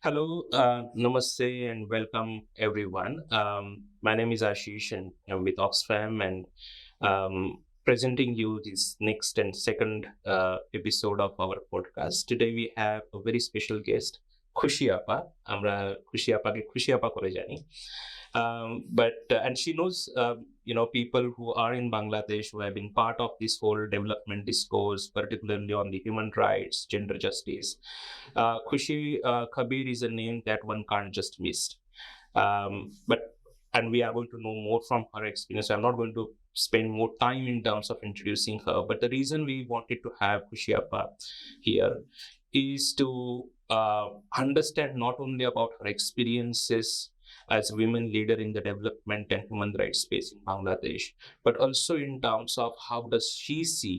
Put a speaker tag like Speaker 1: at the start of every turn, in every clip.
Speaker 1: Hello, namaste, and welcome everyone. My name is Ashish, and I'm with Oxfam, and presenting you this next and second episode of our podcast. Today we have a very special guest, Khushi Appa. আমরা খুশি আপাকে খুশি আপা করে জানি. But and she knows people who are in Bangladesh who have been part of this whole development discourse, particularly on the human rights, gender justice. Khushi Kabir is a name that one can't just miss. But and we are going to know more from her experience. I'm not going to spend more time in terms of introducing her, but the reason we wanted to have Khushi Appa here is to understand not only about her experiences as women leader in the development and human rights space in Bangladesh, but also in terms of how does she see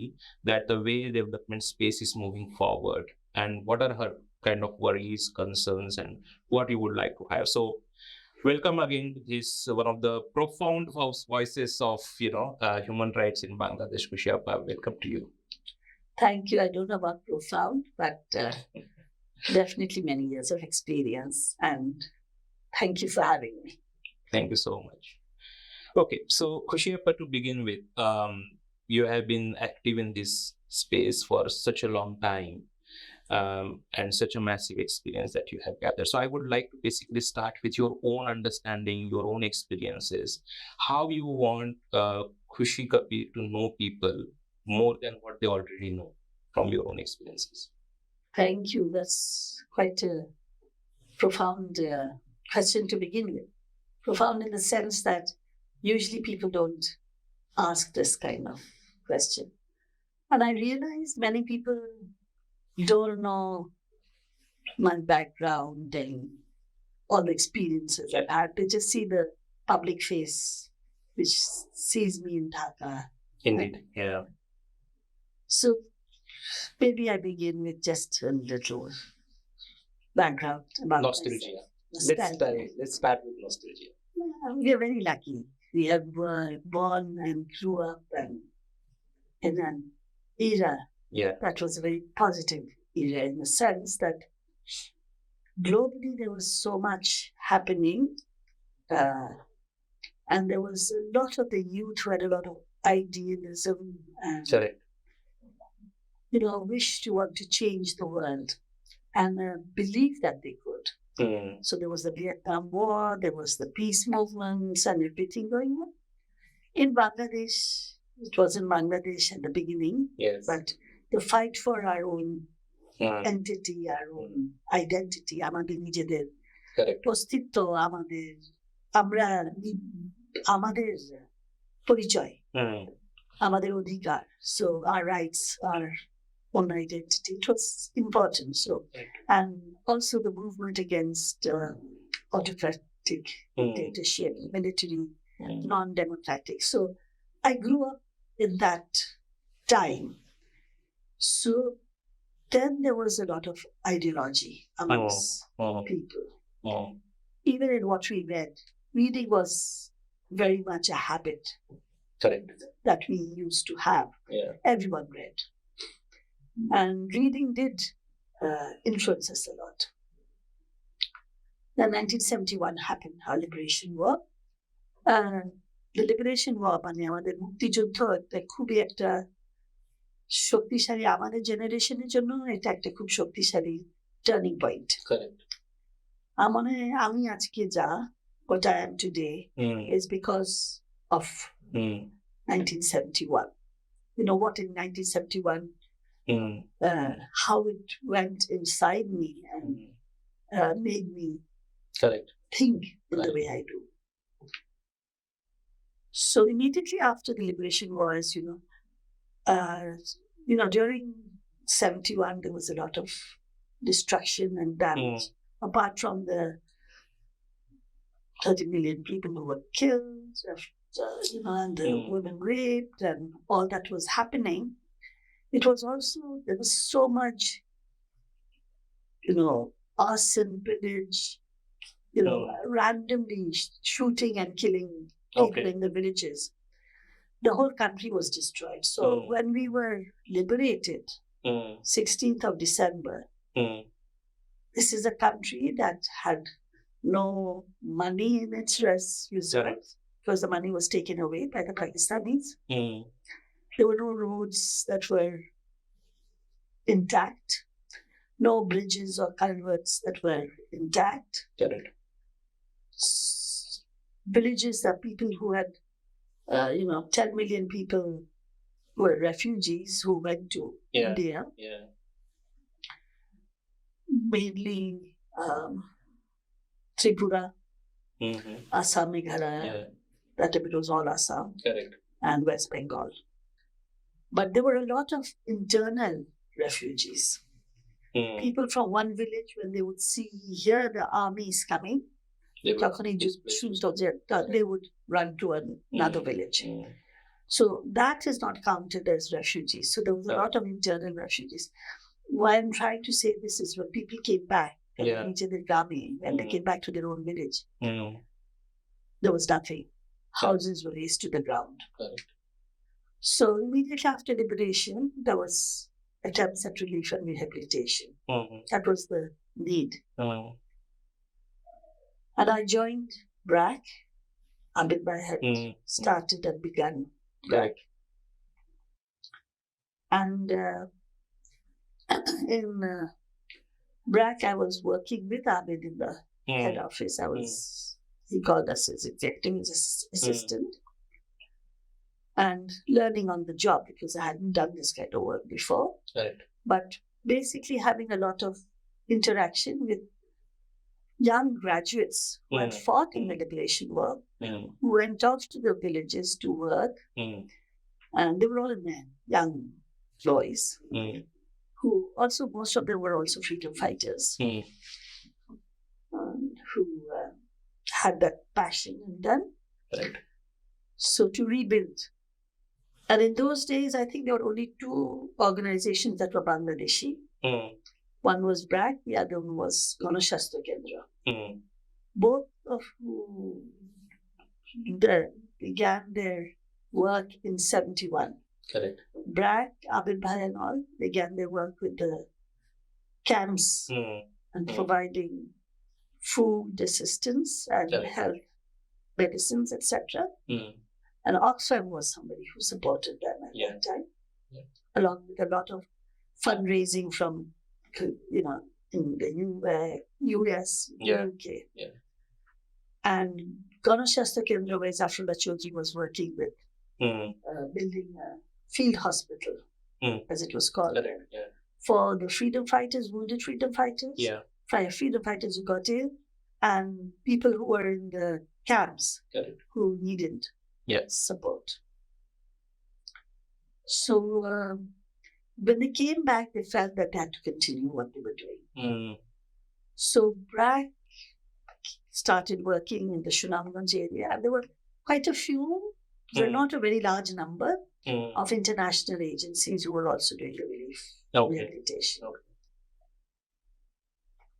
Speaker 1: that the way development space is moving forward, and what are her kind of worries, concerns, and what you would like to have. So welcome again. This one of the profound voices of human rights in Bangladesh. Khushi Appa, welcome to you.
Speaker 2: Thank you. I don't know about profound, but definitely many years of experience. And thank you for having me.
Speaker 1: Thank you so much. Okay, so Khushi Appa, to begin with, you have been active in this space for such a long time. And such a massive experience that you have gathered. So I would like to basically start with your own understanding, your own experiences, how you want Khushi Kabir to know people more than what they already know from your own experiences.
Speaker 2: Thank you. That's quite a profound question to begin with. Profound in the sense that usually people don't ask this kind of question. And I realize many people don't know my background and all the experiences I've had. They just see the public face, which sees me in Dhaka.
Speaker 1: Indeed, yeah.
Speaker 2: So maybe I begin with just a little background about
Speaker 1: nostalgia. Let's start with nostalgia.
Speaker 2: We are very lucky. We have born and grew up in an era that was a very positive era, in the sense that globally there was so much happening, and there was a lot of the youth who had a lot of idealism and wish to want to change the world and believe that they could. So there was the Vietnam War, there was the peace movements and everything going on. In Bangladesh, it was in Bangladesh at the beginning, but the fight for our own entity, our own identity, আমাদের নিজেদের অস্তিত্ব, আমাদের পরিচয়, আমাদের অধিকার, so our rights, our own identity, it was important. So, and also the movement against autocratic dictatorship, military, non-democratic. So I grew up in that time. So then there was a lot of ideology amongst people. Even in what we read, reading was very much a habit that we used to have. Everyone read. And reading did influence us a lot. Then 1971 happened, our liberation war. The liberation war মানে আমাদের মুক্তিযুদ্ধ একটা খুবই একটা শক্তিশালী, আমাদের জেনারেশনের জন্য এটা একটা খুব শক্তিশালী টার্নিং পয়েন্ট। আমি আজকে যা what I am today is because of 1971. You know what, in 1971 how it went inside me and made me think in the way I do. So immediately after the liberation wars, during 71 there was a lot of destruction and damage. Apart from the 30 million people who were killed, and the women raped and all that was happening, it was also, there was so much, arson, pillage, randomly shooting and killing people in the villages. The whole country was destroyed. So when we were liberated, 16th of December, this is a country that had no money in its reserves because the money was taken away by the Pakistanis. There were no roads that were intact, no bridges or culverts that were intact. Villages that people who had, 10 million people were refugees who went to India. Mainly Tripura, Assam, Meghalaya, that it was all Assam, and West Bengal. But there were a lot of internal refugees. People from one village, when they would hear the army is coming, they would run to another village. So that is not counted as refugees. So there was a lot of internal refugees. What I'm trying to say this is when people came back, when they came back to their own village, there was nothing. Houses were razed to the ground. So immediately after liberation, there was attempts at relief and rehabilitation. That was the need. And I joined BRAC. Abid Bhai had started and begun BRAC. And in BRAC, I was working with Abid in the head office. He called us his executive assistant. And learning on the job because I hadn't done this kind of work before. But basically having a lot of interaction with young graduates who had fought in the liberation war, who went off to the villages to work, and they were all men, young boys, who also, most of them were also freedom fighters, who had that passion in them. So to rebuild. And in those days, I think there were only two organizations that were Bangladeshi. One was BRAC, the other one was Ganashastra Kendra. Both of whom began their work in 71. BRAC, Abid Bhai and all began their work with the camps and providing food assistance and health, medicines, etc. And Oxfam was somebody who supported them at that time, along with a lot of fundraising from, in the US, UK. And Ganashastra Kendra, where Zafrullah Chaudhry was working with, building a field hospital, as it was called, for the freedom fighters, wounded freedom fighters, freedom fighters who got ill, and people who were in the camps who needed support. So when they came back, they felt that they had to continue what they were doing. So BRAC started working in the Shunamganj area. And there were quite a few, there were not a very large number of international agencies who were also doing relief rehabilitation.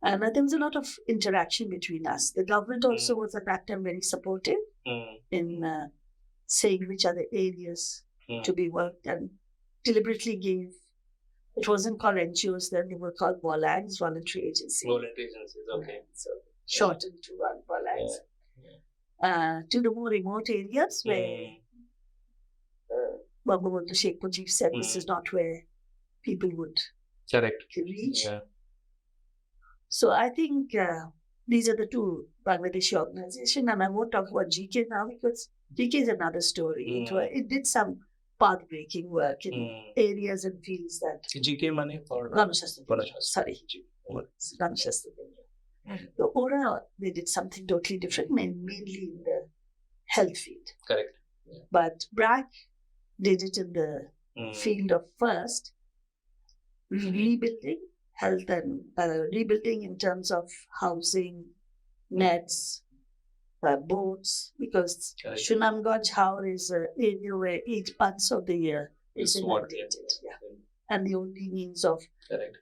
Speaker 2: And there was a lot of interaction between us. The government also was at that time very supportive in saying which are the areas to be worked, and deliberately gave, it wasn't called NGOs then, they were called VOLAGs, voluntary agencies. So shortened to VOLAGs. To the more remote areas where Bangabandhu Sheikh Mujib said this is not where people would reach. So I think these are the two Bangladeshi organizations, and I won't talk about GK now because GK is another story. It did some path-breaking work in areas and fields that...
Speaker 1: GK money for...
Speaker 2: Ganashastra. Sorry. Ganashastra. The ORA, they did something totally different, mainly in the health field. But BRAC did it in the field of first rebuilding, health and rebuilding in terms of housing, nets, boats, because Shunamganj Haur is an area where 8 months of the year is inundated. And the only means of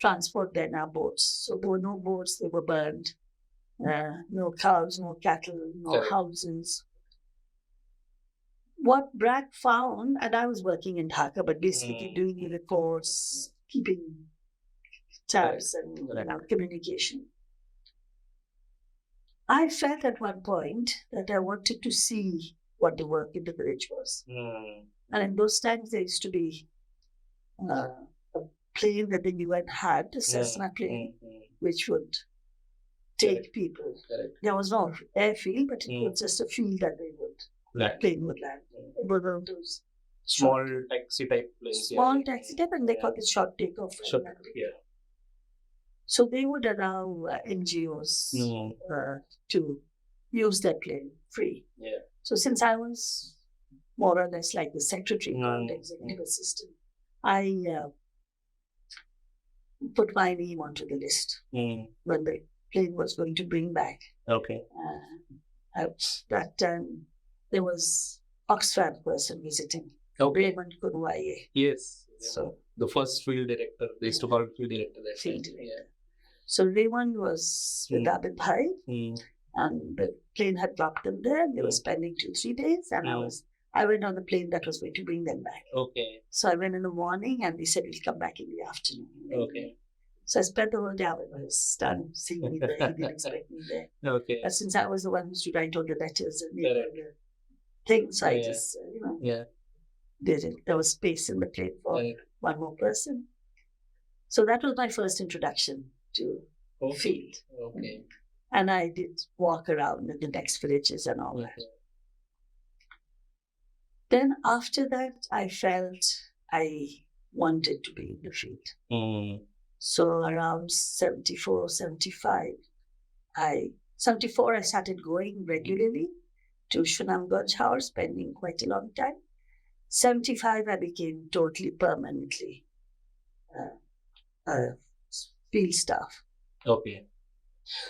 Speaker 2: transport then are boats. So there were no boats, they were burned. No cows, no cattle, no houses. What BRAC found, and I was working in Dhaka, but basically doing the reports, keeping tabs and communication. I felt at one point that I wanted to see what the work in the village was. And in those times, there used to be a plane that the UN had, a Cessna plane, which would take people. There was no airfield, but it was just a field that they would, plane would land. It was one of those
Speaker 1: Small taxi type planes.
Speaker 2: small taxi type, and they call it short takeoff. So they would allow NGOs to use that plane free. So since I was more or less like the secretary or the executive assistant, I put my name onto the list when the plane was going to bring back.
Speaker 1: Okay.
Speaker 2: That time there was Oxfam person visiting. Raymond Kurwaye.
Speaker 1: Yes. So the first field director, they used to call it field director.
Speaker 2: Field director. So Raymond was with Abid Bhai, and the plane had dropped them there. They were spending 2-3 days, and I went on the plane that was going to bring them back.
Speaker 1: Okay.
Speaker 2: So I went in the morning, and they said we'll come back in the afternoon.
Speaker 1: Okay.
Speaker 2: So I spent the whole day. I was done seeing me there. He didn't expect me there.
Speaker 1: Okay.
Speaker 2: But since I was the one who used to write all the letters and the things, I just did it. There was space in the plane for one more person. So that was my first introduction to field.
Speaker 1: Okay.
Speaker 2: And I did walk around in the next villages and all that. Then after that, I felt I wanted to be in the field. So around 74, 75, 74, I started going regularly to Shunamganj House, spending quite a long time. 75, I became totally permanently field staff.
Speaker 1: Okay.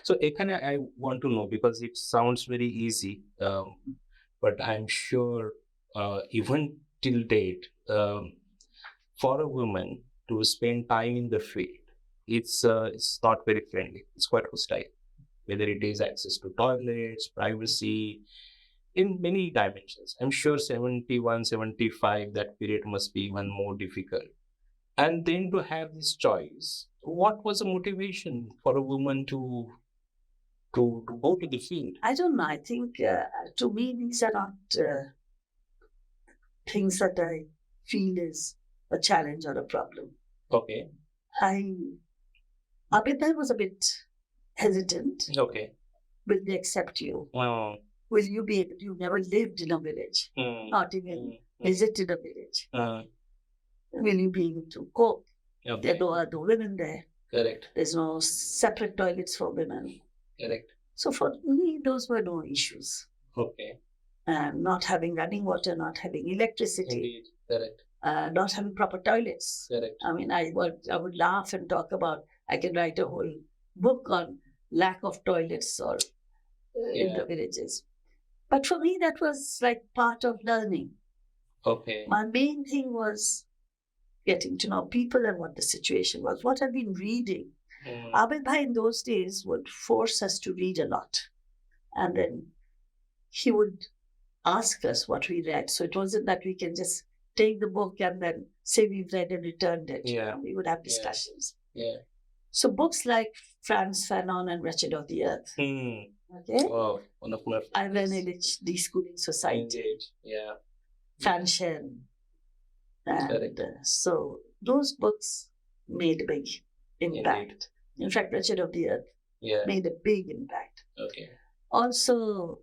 Speaker 1: So ekhane I want to know, because it sounds very easy, but I'm sure even till date, for a woman to spend time in the field, it's not very friendly. It's quite hostile. Whether it is access to toilets, privacy, in many dimensions. I'm sure 71, 75, that period must be even more difficult. And then to have this choice, what was the motivation for a woman to go to the field?
Speaker 2: I don't know. I think to me, these are not things that I feel is a challenge or a problem.
Speaker 1: Okay.
Speaker 2: Abid was a bit hesitant.
Speaker 1: Okay.
Speaker 2: Will they accept you? Will you be able? You never lived in a village, not even visited a village. Will you be able to cope?
Speaker 1: Okay.
Speaker 2: There are no women there.
Speaker 1: Correct.
Speaker 2: There's no separate toilets for women.
Speaker 1: Correct.
Speaker 2: So for me, those were no issues.
Speaker 1: Okay.
Speaker 2: Not having running water, not having electricity.
Speaker 1: Indeed. Correct.
Speaker 2: Not having proper toilets.
Speaker 1: Correct.
Speaker 2: I mean, I would laugh and talk about, I can write a whole book on lack of toilets or in the villages. But for me, that was like part of learning.
Speaker 1: Okay.
Speaker 2: My main thing was getting to know people and what the situation was. What I've been reading. Abid Bhai in those days would force us to read a lot. And then he would ask us what we read. So it wasn't that we can just take the book and then say we've read and returned it.
Speaker 1: Yeah.
Speaker 2: We would have discussions.
Speaker 1: Yeah.
Speaker 2: So books like Franz Fanon and Wretched of the Earth. Okay.
Speaker 1: Oh, one of my
Speaker 2: I ran a Deschooling Society.
Speaker 1: Indeed. Yeah.
Speaker 2: Fan Shen. And so those books made a big impact.
Speaker 1: Indeed.
Speaker 2: In fact, Wretched of the Earth made a big impact.
Speaker 1: Okay.
Speaker 2: Also,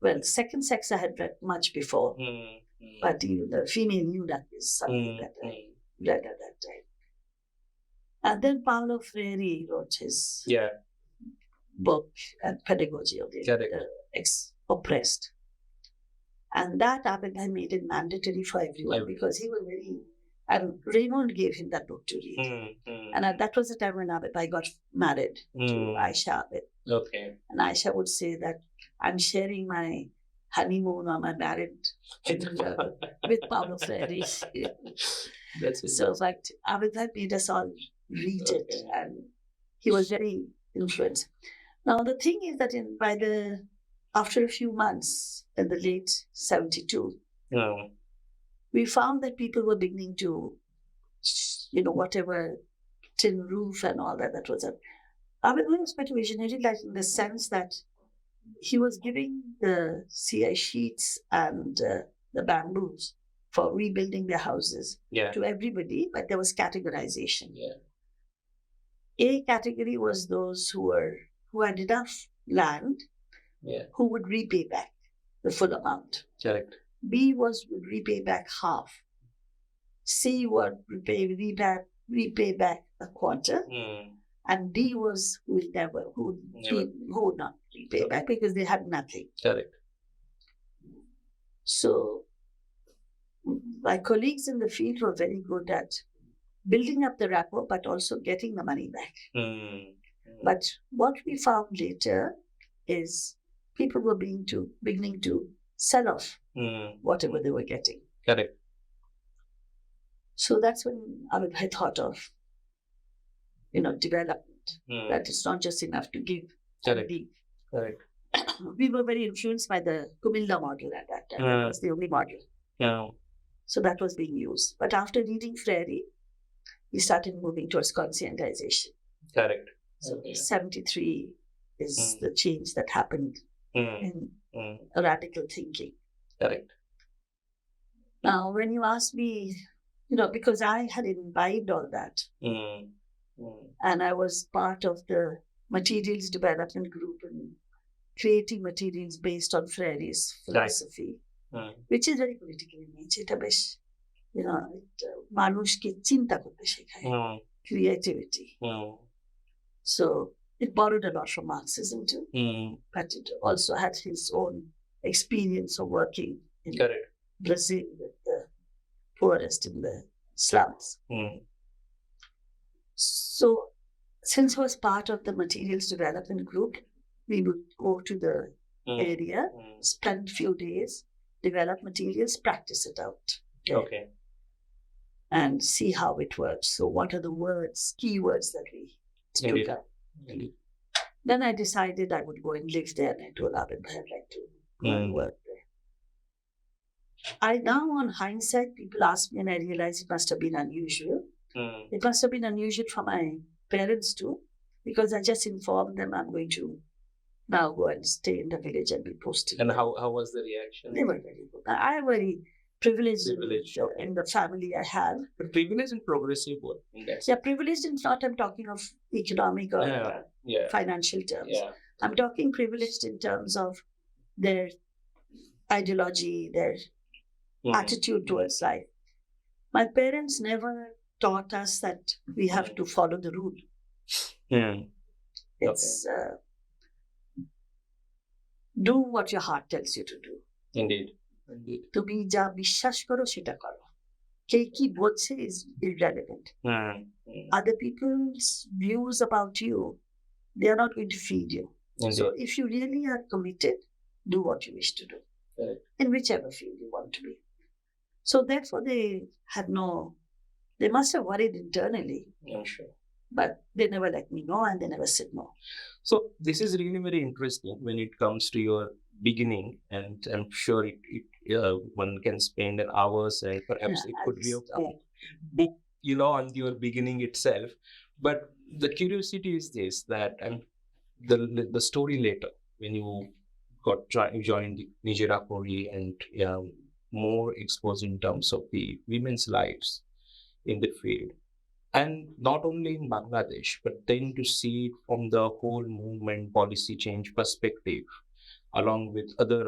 Speaker 2: well, Second Sex I had read much before, but the female eunuch is something that I read at that time. And then Paulo Freire wrote his book, Pedagogy of the Oppressed. And that Abid Bhai made it mandatory for everyone because he was and Raymond gave him that book to read. And that was the time when Abid Bhai got married to Aisha Abid.
Speaker 1: Okay.
Speaker 2: And Aisha would say that I'm sharing my honeymoon or my marriage with Paulo Freire. So in fact, Abid Bhai made us all read it, and he was very influenced. Now the thing is that after a few months in the late 72, we found that people were beginning to, whatever tin roof and all that was Abid was quite visionary, like in the sense that he was giving the CI sheets and the bamboos for rebuilding their houses to everybody, but there was categorization. A category was those who had enough land, who would repay back the full amount.
Speaker 1: Correct.
Speaker 2: B would repay back half. C would repay back a quarter. And D was who would not repay back because they had nothing.
Speaker 1: Correct.
Speaker 2: So my colleagues in the field were very good at building up the rapport, but also getting the money back. But what we found later is people were beginning to sell off whatever they were getting.
Speaker 1: Correct.
Speaker 2: So that's when I thought of, development. That it's not just enough to give.
Speaker 1: Correct. Correct.
Speaker 2: We were very influenced by the Kumilda model at that time. That was the only model.
Speaker 1: Yeah.
Speaker 2: So that was being used. But after reading Freire, we started moving towards conscientization.
Speaker 1: Correct.
Speaker 2: So 73 is the change that happened in radical thinking.
Speaker 1: Correct.
Speaker 2: Now, when you ask me, because I had imbibed all that, and I was part of the materials development group and creating materials based on Freire's philosophy, which is very political in nature. It besh, মানুষকে চিন্তা করতে শেখায়, creativity. So it borrowed a lot from Marxism too, but it also had his own experience of working in Brazil with the poorest in the slums. So since I was part of the materials development group, we would go to the area, spend a few days, develop materials, practice it out.
Speaker 1: Okay.
Speaker 2: And see how it works. So what are the keywords that we took up? Then I decided I would go and live there, and I told Abid I'd like to go and work there. Now on hindsight, people ask me and I realize it must have been unusual. It must have been unusual for my parents too, because I just informed them I'm going to now go and stay in the village and be posted.
Speaker 1: And how was the reaction?
Speaker 2: They were very good. I am very privileged in the family I have.
Speaker 1: But privileged and progressive work.
Speaker 2: Yeah, privileged in not I'm talking of economic or financial terms.
Speaker 1: Yeah.
Speaker 2: I'm talking privileged in terms of their ideology, their attitude towards life. My parents never taught us that we have to follow the rule. It's do what your heart tells you to do.
Speaker 1: Indeed.
Speaker 2: তুমি যা বিশ্বাস করো সেটা করো, কে কি বলছে is irrelevant. Other people's views about you, they are not going to feed you.
Speaker 1: Indeed.
Speaker 2: So if you really are committed, do what you wish to do in whichever field you want to be. So therefore they must have worried internally.
Speaker 1: I'm sure.
Speaker 2: But they never let me know and they never said no.
Speaker 1: So this is really very interesting when it comes to your beginning, and I'm sure one can spend an hours and perhaps it could be a book, on your beginning itself. But the curiosity is this, that the story later, when you joined Nijera Kori and more exposed in terms of the women's lives in the field. And not only in Bangladesh, but then to see it from the whole movement policy change perspective, along with other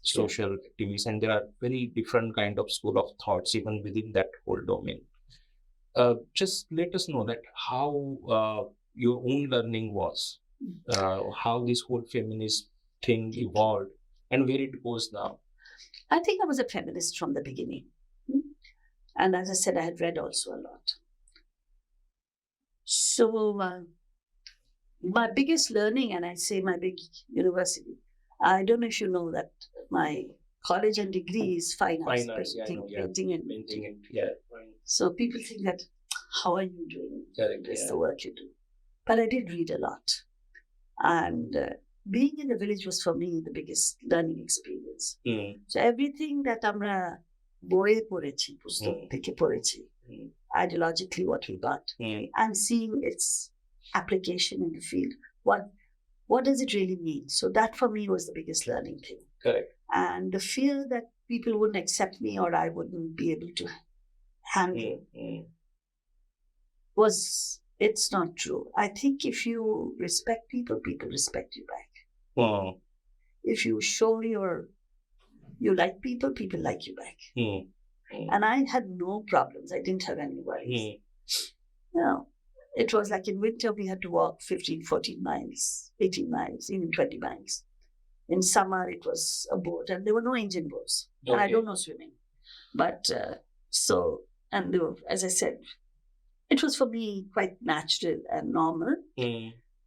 Speaker 1: social activities. And there are very different kind of school of thoughts even within that whole domain. Just let us know that how your own learning was, how this whole feminist thing evolved and where it goes now.
Speaker 2: I think I was a feminist from the beginning. And as I said, I had read also a lot. So my biggest learning, and I say my big university, I don't know if you know that my college and degree is fine arts, painting and
Speaker 1: painting.
Speaker 2: So people think that, how are you doing the work you do? But I did read a lot. And being in the village was for me the biggest learning experience. So everything that আমরা বইয়ে পড়েছি, পুস্তক থেকে পড়েছি, ideologically what we got, and seeing its application in the field what does it really mean? So that for me was the biggest learning thing.
Speaker 1: Correct.
Speaker 2: And the fear that people wouldn't accept me or I wouldn't be able to handle it's not true. I think if you respect people, people respect you back. If you show you like people, people like you back. And I had no problems. I didn't have any worries. No. It was like in winter, we had to walk 15, 14 miles, 18 miles, even 20 miles. In summer, it was a boat, and there were no engine boats. Okay. And I don't know swimming. But as I said, it was for me quite natural and normal.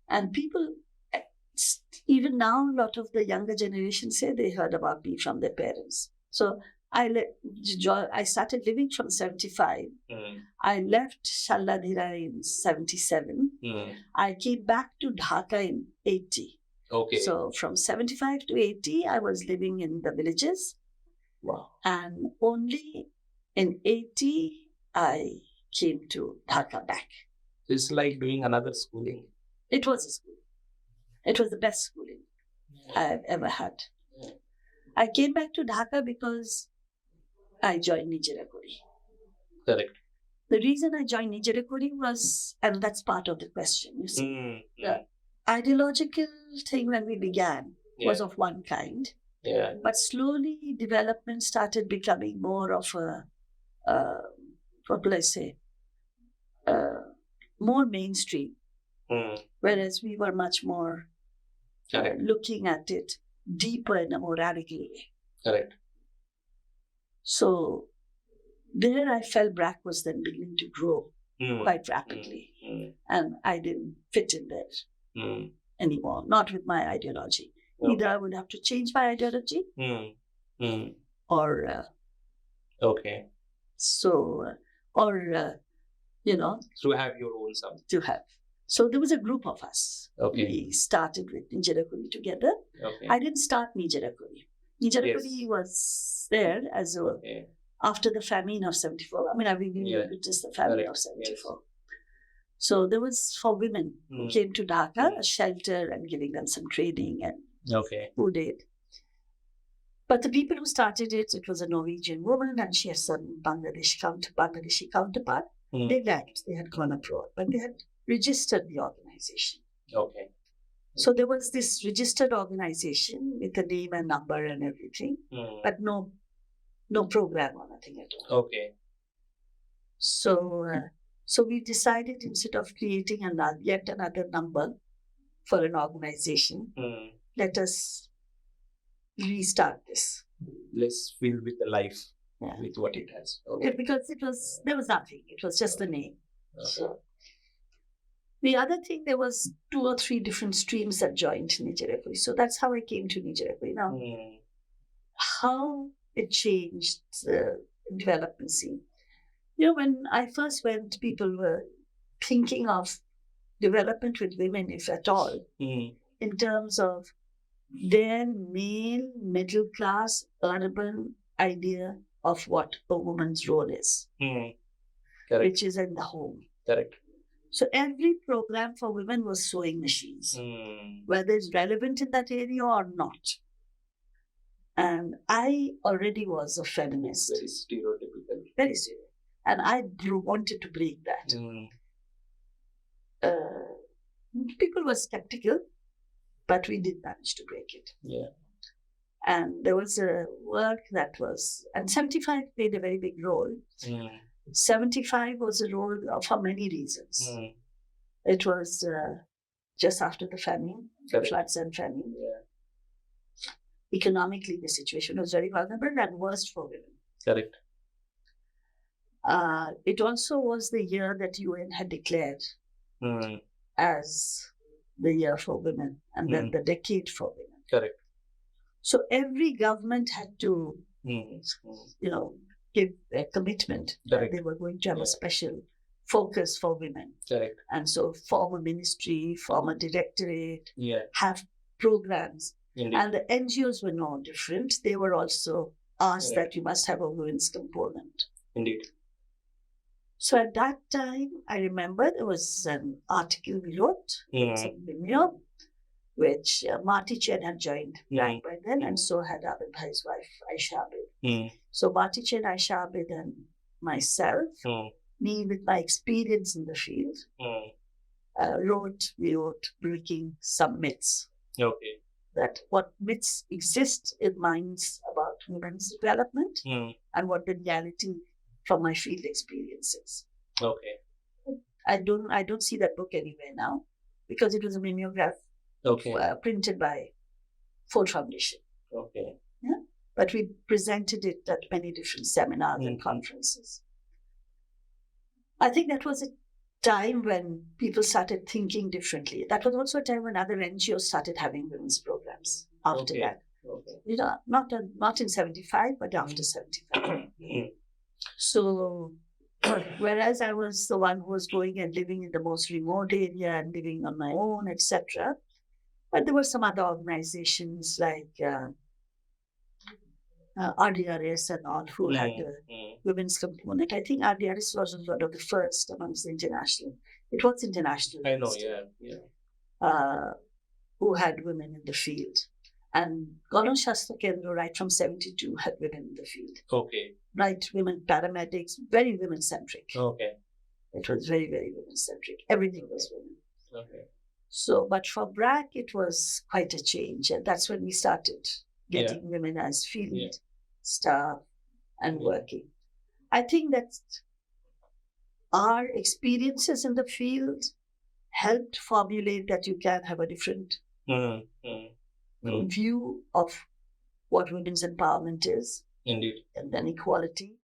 Speaker 2: And people, even now, a lot of the younger generation say they heard about me from their parents. So I started living from 75. I left Shalladhira in 77. I came back to Dhaka in 80.
Speaker 1: Okay.
Speaker 2: So from 75 to 80, I was living in the villages.
Speaker 1: Wow.
Speaker 2: And only in 80, I came to Dhaka back.
Speaker 1: It's like doing another schooling.
Speaker 2: It was a schooling. It was the best schooling I've ever had. I came back to Dhaka because I joined Nijirakuri.
Speaker 1: Correct.
Speaker 2: The reason I joined Nijirakuri was, and that's part of the question, you see, the ideological thing when we began was of one kind.
Speaker 1: Yeah.
Speaker 2: But slowly development started becoming more of more mainstream. Whereas we were much more looking at it deeper in a more radical way.
Speaker 1: Correct.
Speaker 2: So there I felt BRAC was then beginning to grow quite rapidly. And I didn't fit in there anymore, not with my ideology. Either I would have to change my ideology or...
Speaker 1: okay.
Speaker 2: So, or,
Speaker 1: to have your own something.
Speaker 2: To have. So there was a group of us.
Speaker 1: Okay.
Speaker 2: We started with Nijirakuri together.
Speaker 1: Okay.
Speaker 2: I didn't start Nijirakuri. Nijirakuri was there as after the famine of 74. I mean, it is the famine of 74. Yes. So there was for women who came to Dhaka, a shelter and giving them some training and food aid. But the people who started it was a Norwegian woman and she had some Bangladeshi counterpart. They left. They had gone abroad, but they had registered the organization.
Speaker 1: Okay.
Speaker 2: So there was this registered organization with a name and number and everything, but no program or nothing at all.
Speaker 1: Okay.
Speaker 2: So we decided instead of creating yet another number for an organization, let us restart this.
Speaker 1: Let's fill with the life with what it has. Okay.
Speaker 2: Because there was nothing. It was just the name. Okay. So the other thing, there was 2 or 3 different streams that joined Nijirakuri. So that's how I came to Nijirakuri. Now, how it changed the development scene. When I first went, people were thinking of development with women, if at all, in terms of their male, middle class, urban idea of what a woman's role is, which is in the home.
Speaker 1: Correct.
Speaker 2: So every program for women was sewing machines, whether it's relevant in that area or not. And I already was a feminist.
Speaker 1: Very stereotypical.
Speaker 2: Very stereotypical. And I wanted to break that. People were skeptical, but we did manage to break it.
Speaker 1: Yeah.
Speaker 2: And there was a work and 75 played a very big role. 75 was a role for many reasons. It was just after the famine, floods and famine.
Speaker 1: Yeah.
Speaker 2: Economically, the situation was very vulnerable and worst for women.
Speaker 1: Correct.
Speaker 2: It also was the year that UN had declared as the year for women and then the decade for women.
Speaker 1: Correct.
Speaker 2: So every government had to, give a commitment that they were going to have a special focus for women.
Speaker 1: Correct.
Speaker 2: And so form a ministry, form a directorate, have programs.
Speaker 1: Indeed.
Speaker 2: And the NGOs were no different. They were also asked that you must have a women's component.
Speaker 1: Indeed.
Speaker 2: So at that time, I remember there was an article we wrote, which Marty Chen had joined BRAC by then, and so had Abid Bhai's wife, Aisha Abid. So Marty Chen, Aisha Abid, and myself, me with my experience in the field, we wrote Breaking Some Myths.
Speaker 1: Okay.
Speaker 2: That what myths exist in minds about women's development and what the reality from my field experiences.
Speaker 1: Okay.
Speaker 2: I don't see that book anywhere now because it was a mimeograph printed by Ford Foundation.
Speaker 1: Okay.
Speaker 2: Yeah? But we presented it at many different seminars and conferences. I think that was a time when people started thinking differently. That was also a time when other NGOs started having women's programs after that.
Speaker 1: Okay.
Speaker 2: You know, not in 75, but after 75. So, whereas I was the one who was going and living in the most remote area and living on my own, etc. But there were some other organizations like RDRS and all who had a women's component. I think RDRS was one of the first amongst the international. It was international.
Speaker 1: I know,
Speaker 2: who had women in the field. And Ganon Shastra Kendra, right from 72, had women in the field.
Speaker 1: Okay.
Speaker 2: Right, women paramedics, very women-centric.
Speaker 1: Okay.
Speaker 2: It was very, very women-centric. Everything was women.
Speaker 1: Okay.
Speaker 2: So, but for BRAC, it was quite a change. And that's when we started getting women as field staff and working. I think that our experiences in the field helped formulate that you can have a different view of what women's empowerment is.
Speaker 1: Indeed.
Speaker 2: And then equality.